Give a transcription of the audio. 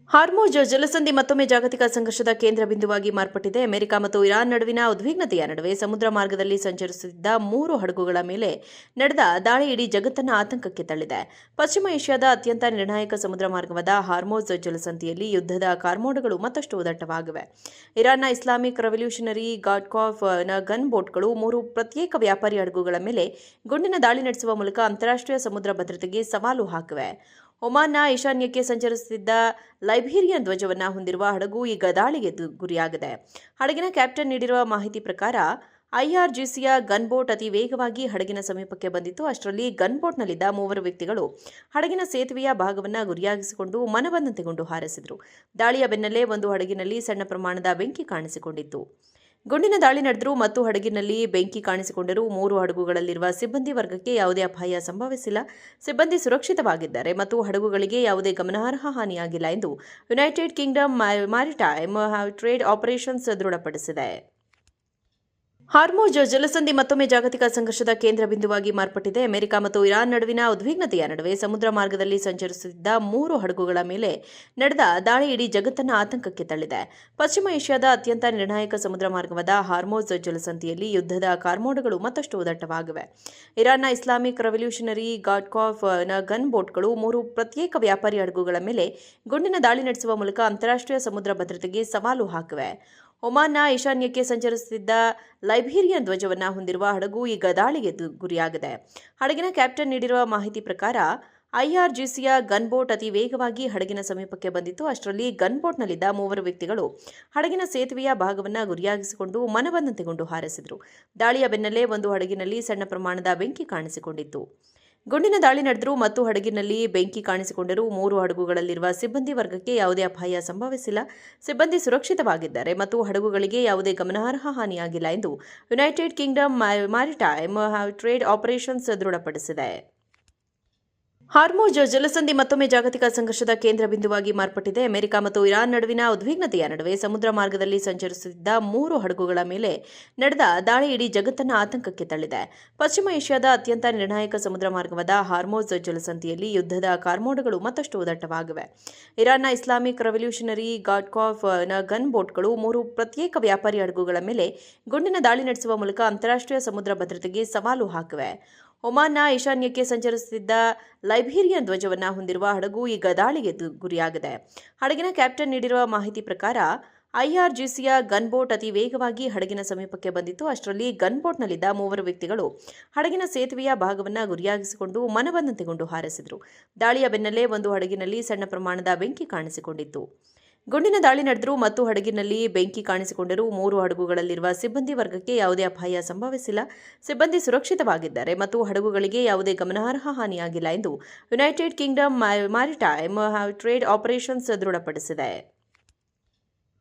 ಹಾರ್ಮುಜ್ ಜಲಸಂಧಿ ಮತ್ತೊಮ್ಮೆ ಜಾಗತಿಕ ಸಂಘರ್ಷದ ಕೇಂದ್ರ ಬಿಂದುವಾಗಿ ಮಾರ್ಪಟ್ಟಿದೆ. ಅಮೆರಿಕ ಮತ್ತು ಇರಾನ್ ನಡುವಿನ ಉದ್ವಿಗ್ನತೆಯ ನಡುವೆ ಸಮುದ್ರ ಮಾರ್ಗದಲ್ಲಿ ಸಂಚರಿಸುತ್ತಿದ್ದ 3 ಹಡಗುಗಳ ಮೇಲೆ ನಡೆದ ದಾಳಿ ಇಡೀ ಜಗತ್ತನ್ನು ಆತಂಕಕ್ಕೆ ತಳ್ಳಿದೆ. ಪಶ್ಚಿಮ ಏಷ್ಯಾದ ಅತ್ಯಂತ ನಿರ್ಣಾಯಕ ಸಮುದ್ರ ಮಾರ್ಗವಾದ ಹಾರ್ಮುಜ್ ಜಲಸಂಧಿಯಲ್ಲಿ ಯುದ್ಧದ ಕಾರ್ಮೋಡಗಳು ಮತ್ತಷ್ಟು ದಟ್ಟವಾಗಿವೆ. ಇರಾನ್ನ ಇಸ್ಲಾಮಿಕ್ ರೆವಲ್ಯೂಷನರಿ ಗಾರ್ಡ್ ಕಾರ್ಪ್ನ ಗನ್ ಬೋಟ್ಗಳು 3 ಪ್ರತ್ಯೇಕ ವ್ಯಾಪಾರಿ ಹಡಗುಗಳ ಮೇಲೆ ಗುಂಡಿನ ದಾಳಿ ನಡೆಸುವ ಮೂಲಕ ಅಂತಾರಾಷ್ಟ್ರೀಯ ಸಮುದ್ರ ಭದ್ರತೆಗೆ ಸವಾಲು ಹಾಕಿವೆ. ಒಮಾನ್ನ ಈಶಾನ್ಯಕ್ಕೆ ಸಂಚರಿಸುತ್ತಿದ್ದ ಲೈಬೀರಿಯನ್ ಧ್ವಜವನ್ನು ಹೊಂದಿರುವ ಹಡಗು ಈಗ ದಾಳಿಗೆ ಗುರಿಯಾಗಿದೆ. ಹಡಗಿನ ಕ್ಯಾಪ್ಟನ್ ನೀಡಿರುವ ಮಾಹಿತಿ ಪ್ರಕಾರ ಐಆರ್ಜಿಸಿಯ ಗನ್ ಬೋಟ್ ಅತಿ ವೇಗವಾಗಿ ಹಡಗಿನ ಸಮೀಪಕ್ಕೆ ಬಂದಿತ್ತು. ಅಷ್ಟರಲ್ಲಿ ಗನ್ ಬೋಟ್ನಲ್ಲಿದ್ದ 3 ವ್ಯಕ್ತಿಗಳು ಹಡಗಿನ ಸೇತುವೆಯ ಭಾಗವನ್ನು ಗುರಿಯಾಗಿಸಿಕೊಂಡು ಮನಬಂದಂತೆ ಗುಂಡು ಹಾರಿಸಿದರು. ದಾಳಿಯ ಬೆನ್ನಲ್ಲೇ ಒಂದು ಹಡಗಿನಲ್ಲಿ ಸಣ್ಣ ಪ್ರಮಾಣದ ಬೆಂಕಿ ಕಾಣಿಸಿಕೊಂಡಿತ್ತು. ಗುಂಡಿನ ದಾಳಿ ನಡೆದರೂ ಮತ್ತು ಹಡಗಿನಲ್ಲಿ ಬೆಂಕಿ ಕಾಣಿಸಿಕೊಂಡರೂ 3 ಹಡಗುಗಳಲ್ಲಿರುವ ಸಿಬ್ಬಂದಿ ವರ್ಗಕ್ಕೆ ಯಾವುದೇ ಅಪಾಯ ಸಂಭವಿಸಿಲ್ಲ. ಸಿಬ್ಬಂದಿ ಸುರಕ್ಷಿತವಾಗಿದ್ದಾರೆ ಮತ್ತು ಹಡಗುಗಳಿಗೆ ಯಾವುದೇ ಗಮನಾರ್ಹ ಹಾನಿಯಾಗಿಲ್ಲ ಎಂದು United Kingdom maritime trade operations ದೃಢಪಡಿಸಿದೆ. ಹಾರ್ಮುಜ್ ಜಲಸಂಧಿ ಮತ್ತೊಮ್ಮೆ ಜಾಗತಿಕ ಸಂಘರ್ಷದ ಕೇಂದ್ರ ಬಿಂದುವಾಗಿ ಮಾರ್ಪಟ್ಟಿದೆ. ಅಮೆರಿಕ ಮತ್ತು ಇರಾನ್ ನಡುವಿನ ಉದ್ವಿಗ್ನತೆಯ ನಡುವೆ ಸಮುದ್ರ ಮಾರ್ಗದಲ್ಲಿ ಸಂಚರಿಸುತ್ತಿದ್ದ 3 ಹಡಗುಗಳ ಮೇಲೆ ನಡೆದ ದಾಳಿ ಇಡೀ ಜಗತ್ತನ್ನು ಆತಂಕಕ್ಕೆ ತಳ್ಳಿದೆ. ಪಶ್ಚಿಮ ಏಷ್ಯಾದ ಅತ್ಯಂತ ನಿರ್ಣಾಯಕ ಸಮುದ್ರ ಮಾರ್ಗವಾದ ಹಾರ್ಮುಜ್ ಜಲಸಂಧಿಯಲ್ಲಿ ಯುದ್ಧದ ಕಾರ್ಮೋಡಗಳು ಮತ್ತಷ್ಟು ದಟ್ಟವಾಗಿವೆ. ಇರಾನ್ನ ಇಸ್ಲಾಮಿಕ್ ರೆವಲ್ಯೂಷನರಿ ಗಾರ್ಡ್ ಕಾರ್ಪ್ನ ಗನ್ ಬೋಟ್ಗಳು 3 ಪ್ರತ್ಯೇಕ ವ್ಯಾಪಾರಿ ಹಡಗುಗಳ ಮೇಲೆ ಗುಂಡಿನ ದಾಳಿ ನಡೆಸುವ ಮೂಲಕ ಅಂತಾರಾಷ್ಟ್ರೀಯ ಸಮುದ್ರ ಭದ್ರತೆಗೆ ಸವಾಲು ಹಾಕಿವೆ. ಒಮಾನ್ನ ಈಶಾನ್ಯಕ್ಕೆ ಸಂಚರಿಸುತ್ತಿದ್ದ ಲೈಬೀರಿಯನ್ ಧ್ವಜವನ್ನು ಹೊಂದಿರುವ ಹಡಗು ಈಗ ದಾಳಿಗೆ ಗುರಿಯಾಗಿದೆ. ಹಡಗಿನ ಕ್ಯಾಪ್ಟನ್ ನೀಡಿರುವ ಮಾಹಿತಿ ಪ್ರಕಾರ ಐಆರ್ಜಿಸಿಯ ಗನ್ ಬೋಟ್ ಅತಿ ವೇಗವಾಗಿ ಹಡಗಿನ ಸಮೀಪಕ್ಕೆ ಬಂದಿತ್ತು. ಅಷ್ಟರಲ್ಲಿ ಗನ್ ಬೋಟ್ನಲ್ಲಿದ್ದ 3 ವ್ಯಕ್ತಿಗಳು ಹಡಗಿನ ಸೇತುವೆಯ ಭಾಗವನ್ನು ಗುರಿಯಾಗಿಸಿಕೊಂಡು ಮನಬಂದಂತೆ ಗುಂಡು ಹಾರಿಸಿದರು. ದಾಳಿಯ ಬೆನ್ನಲ್ಲೇ ಒಂದು ಹಡಗಿನಲ್ಲಿ ಸಣ್ಣ ಪ್ರಮಾಣದ ಬೆಂಕಿ ಕಾಣಿಸಿಕೊಂಡಿತ್ತು. ಗುಂಡಿನ ದಾಳಿ ನಡೆದರೂ ಮತ್ತು ಹಡಗಿನಲ್ಲಿ ಬೆಂಕಿ ಕಾಣಿಸಿಕೊಂಡರೂ 3 ಹಡಗುಗಳಲ್ಲಿರುವ ಸಿಬ್ಬಂದಿ ವರ್ಗಕ್ಕೆ ಯಾವುದೇ ಅಪಾಯ ಸಂಭವಿಸಿಲ್ಲ. ಸಿಬ್ಬಂದಿ ಸುರಕ್ಷಿತವಾಗಿದ್ದಾರೆ ಮತ್ತು ಹಡಗುಗಳಿಗೆ ಯಾವುದೇ ಗಮನಾರ್ಹ ಹಾನಿಯಾಗಿಲ್ಲ ಎಂದು United Kingdom maritime trade operations ದೃಢಪಡಿಸಿದೆ. ಹಾರ್ಮುಜ್ ಜಲಸಂಧಿ ಮತ್ತೊಮ್ಮೆ ಜಾಗತಿಕ ಸಂಘರ್ಷದ ಕೇಂದ್ರ ಬಿಂದುವಾಗಿ ಮಾರ್ಪಟ್ಟಿದೆ. ಅಮೆರಿಕ ಮತ್ತು ಇರಾನ್ ನಡುವಿನ ಉದ್ವಿಗ್ನತೆಯ ನಡುವೆ ಸಮುದ್ರ ಮಾರ್ಗದಲ್ಲಿ ಸಂಚರಿಸುತ್ತಿದ್ದ 3 ಹಡಗುಗಳ ಮೇಲೆ ನಡೆದ ದಾಳಿ ಇಡೀ ಜಗತ್ತನ್ನು ಆತಂಕಕ್ಕೆ ತಳ್ಳಿದೆ. ಪಶ್ಚಿಮ ಏಷ್ಯಾದ ಅತ್ಯಂತ ನಿರ್ಣಾಯಕ ಸಮುದ್ರ ಮಾರ್ಗವಾದ ಹಾರ್ಮುಜ್ ಜಲಸಂಧಿಯಲ್ಲಿ ಯುದ್ಧದ ಕಾರ್ಮೋಡಗಳು ಮತ್ತಷ್ಟು ದಟ್ಟವಾಗಿವೆ. ಇರಾನ್ನ ಇಸ್ಲಾಮಿಕ್ ರೆವಲ್ಯೂಷನರಿ ಗಾರ್ಡ್ ಕಾರ್ಪ್ನ ಗನ್ ಬೋಟ್ಗಳು 3 ಪ್ರತ್ಯೇಕ ವ್ಯಾಪಾರಿ ಹಡಗುಗಳ ಮೇಲೆ ಗುಂಡಿನ ದಾಳಿ ನಡೆಸುವ ಮೂಲಕ ಅಂತಾರಾಷ್ಟ್ರೀಯ ಸಮುದ್ರ ಭದ್ರತೆಗೆ ಸವಾಲು ಹಾಕಿವೆ. ಒಮಾನ್ನ ಈಶಾನ್ಯಕ್ಕೆ ಸಂಚರಿಸುತ್ತಿದ್ದ ಲೈಬೀರಿಯನ್ ಧ್ವಜವನ್ನು ಹೊಂದಿರುವ ಹಡಗು ಈಗ ದಾಳಿಗೆ ಗುರಿಯಾಗಿದೆ. ಹಡಗಿನ ಕ್ಯಾಪ್ಟನ್ ನೀಡಿರುವ ಮಾಹಿತಿ ಪ್ರಕಾರ ಐಆರ್ಜಿಸಿಯ ಗನ್ ಬೋಟ್ ಅತಿ ವೇಗವಾಗಿ ಹಡಗಿನ ಸಮೀಪಕ್ಕೆ ಬಂದಿತ್ತು. ಅಷ್ಟರಲ್ಲಿ ಗನ್ ಬೋಟ್ನಲ್ಲಿದ್ದ 3 ವ್ಯಕ್ತಿಗಳು ಹಡಗಿನ ಸೇತುವೆಯ ಭಾಗವನ್ನು ಗುರಿಯಾಗಿಸಿಕೊಂಡು ಮನಬಂದಂತೆ ಗುಂಡು ಹಾರಿಸಿದರು. ದಾಳಿಯ ಬೆನ್ನಲ್ಲೇ ಒಂದು ಹಡಗಿನಲ್ಲಿ ಸಣ್ಣ ಪ್ರಮಾಣದ ಬೆಂಕಿ ಕಾಣಿಸಿಕೊಂಡಿತ್ತು. ಗುಂಡಿನ ದಾಳಿ ನಡೆದರೂ ಮತ್ತು ಹಡಗಿನಲ್ಲಿ ಬೆಂಕಿ ಕಾಣಿಸಿಕೊಂಡರೂ 3 ಹಡಗುಗಳಲ್ಲಿರುವ ಸಿಬ್ಬಂದಿ ವರ್ಗಕ್ಕೆ ಯಾವುದೇ ಅಪಾಯ ಸಂಭವಿಸಿಲ್ಲ. ಸಿಬ್ಬಂದಿ ಸುರಕ್ಷಿತವಾಗಿದ್ದಾರೆ ಮತ್ತು ಹಡಗುಗಳಿಗೆ ಯಾವುದೇ ಗಮನಾರ್ಹ ಹಾನಿಯಾಗಿಲ್ಲ ಎಂದು United Kingdom maritime trade operations ದೃಢಪಡಿಸಿದೆ.